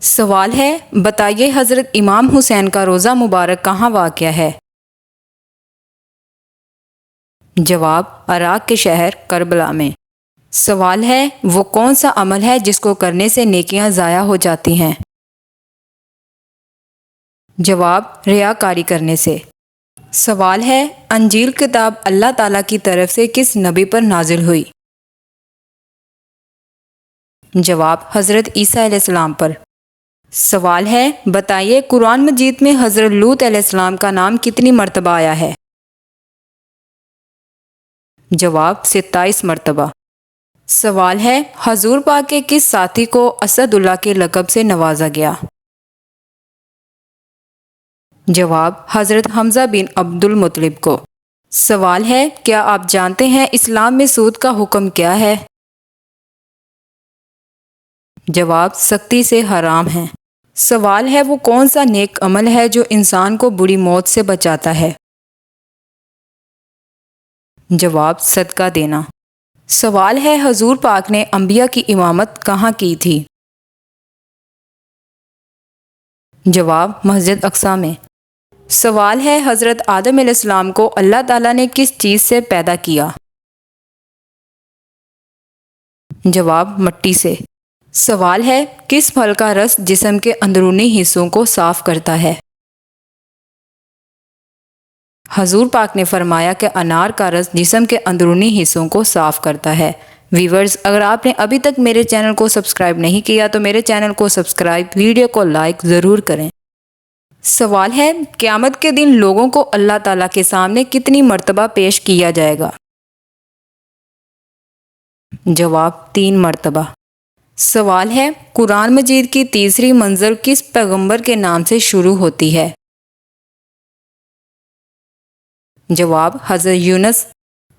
سوال ہے، بتائیے حضرت امام حسین کا روضہ مبارک کہاں واقع ہے؟ جواب، عراق کے شہر کربلا میں۔ سوال ہے، وہ کون سا عمل ہے جس کو کرنے سے نیکیاں ضائع ہو جاتی ہیں؟ جواب، ریاکاری کرنے سے۔ سوال ہے، انجیل کتاب اللہ تعالیٰ کی طرف سے کس نبی پر نازل ہوئی؟ جواب، حضرت عیسیٰ علیہ السلام پر۔ سوال ہے، بتائیے قرآن مجید میں حضرت لوط علیہ السلام کا نام کتنی مرتبہ آیا ہے؟ جواب، 27 مرتبہ۔ سوال ہے، حضور پاک کے کس ساتھی کو اسد اللہ کے لقب سے نوازا گیا؟ جواب، حضرت حمزہ بن عبد المطلب کو۔ سوال ہے، کیا آپ جانتے ہیں اسلام میں سود کا حکم کیا ہے؟ جواب، سختی سے حرام ہے۔ سوال ہے، وہ کون سا نیک عمل ہے جو انسان کو بری موت سے بچاتا ہے؟ جواب، صدقہ دینا۔ سوال ہے، حضور پاک نے انبیاء کی امامت کہاں کی تھی؟ جواب، مسجد اقصی میں۔ سوال ہے، حضرت آدم علیہ السلام کو اللہ تعالیٰ نے کس چیز سے پیدا کیا؟ جواب، مٹی سے۔ سوال ہے، کس پھل کا رس جسم کے اندرونی حصوں کو صاف کرتا ہے؟ حضور پاک نے فرمایا کہ انار کا رس جسم کے اندرونی حصوں کو صاف کرتا ہے۔ ویورز، اگر آپ نے ابھی تک میرے چینل کو سبسکرائب نہیں کیا تو میرے چینل کو سبسکرائب، ویڈیو کو لائک ضرور کریں۔ سوال ہے، قیامت کے دن لوگوں کو اللہ تعالیٰ کے سامنے کتنی مرتبہ پیش کیا جائے گا؟ جواب، 3 مرتبہ۔ سوال ہے، قرآن مجید کی تیسری منزل کس پیغمبر کے نام سے شروع ہوتی ہے؟ جواب، حضرت یونس۔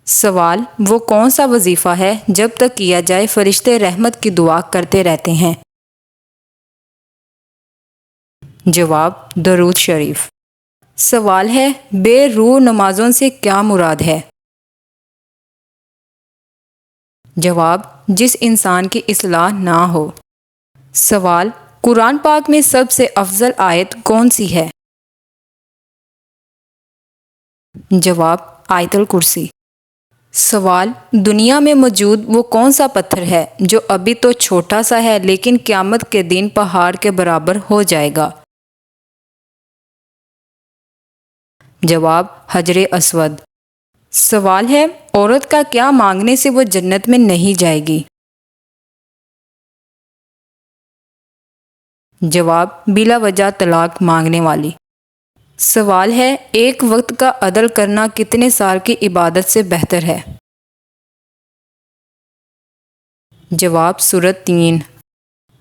سوال، وہ کون سا وظیفہ ہے جب تک کیا جائے فرشتے رحمت کی دعا کرتے رہتے ہیں؟ جواب، درود شریف۔ سوال ہے، بے روح نمازوں سے کیا مراد ہے؟ جواب، جس انسان کی اصلاح نہ ہو۔ سوال، قرآن پاک میں سب سے افضل آیت کون سی ہے؟ جواب، آیت الکرسی۔ سوال، دنیا میں موجود وہ کون سا پتھر ہے جو ابھی تو چھوٹا سا ہے لیکن قیامت کے دن پہاڑ کے برابر ہو جائے گا؟ جواب، حجر اسود۔ سوال ہے، عورت کا کیا مانگنے سے وہ جنت میں نہیں جائے گی؟ جواب، بلا وجہ طلاق مانگنے والی۔ سوال ہے، ایک وقت کا عدل کرنا کتنے سال کی عبادت سے بہتر ہے؟ جواب، سورۃ 3۔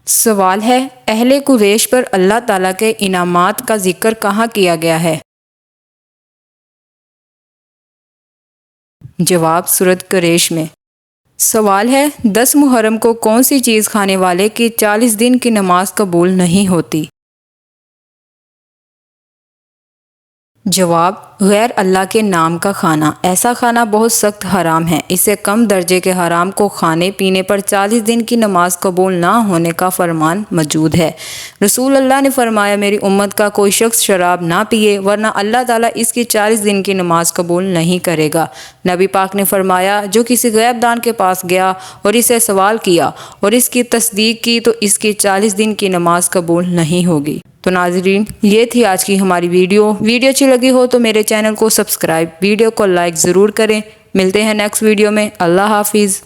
سوال ہے، اہل قریش پر اللہ تعالیٰ کے انعامات کا ذکر کہاں کیا گیا ہے؟ جواب، سورۃ قریش میں۔ سوال ہے، 10 محرم کو کون سی چیز کھانے والے کی 40 دن کی نماز قبول نہیں ہوتی؟ جواب، غیر اللہ کے نام کا کھانا۔ ایسا کھانا بہت سخت حرام ہے، اس سے کم درجے کے حرام کو کھانے پینے پر 40 دن کی نماز قبول نہ ہونے کا فرمان موجود ہے۔ رسول اللہ نے فرمایا، میری امت کا کوئی شخص شراب نہ پیے ورنہ اللہ تعالیٰ اس کی 40 دن کی نماز قبول نہیں کرے گا۔ نبی پاک نے فرمایا، جو کسی غیب دان کے پاس گیا اور اسے سوال کیا اور اس کی تصدیق کی تو اس کی 40 دن کی نماز قبول نہیں ہوگی۔ تو ناظرین، یہ تھی آج کی ہماری ویڈیو اچھی لگی ہو تو میرے چینل کو سبسکرائب، ویڈیو کو لائک ضرور کریں۔ ملتے ہیں نیکسٹ ویڈیو میں۔ اللہ حافظ۔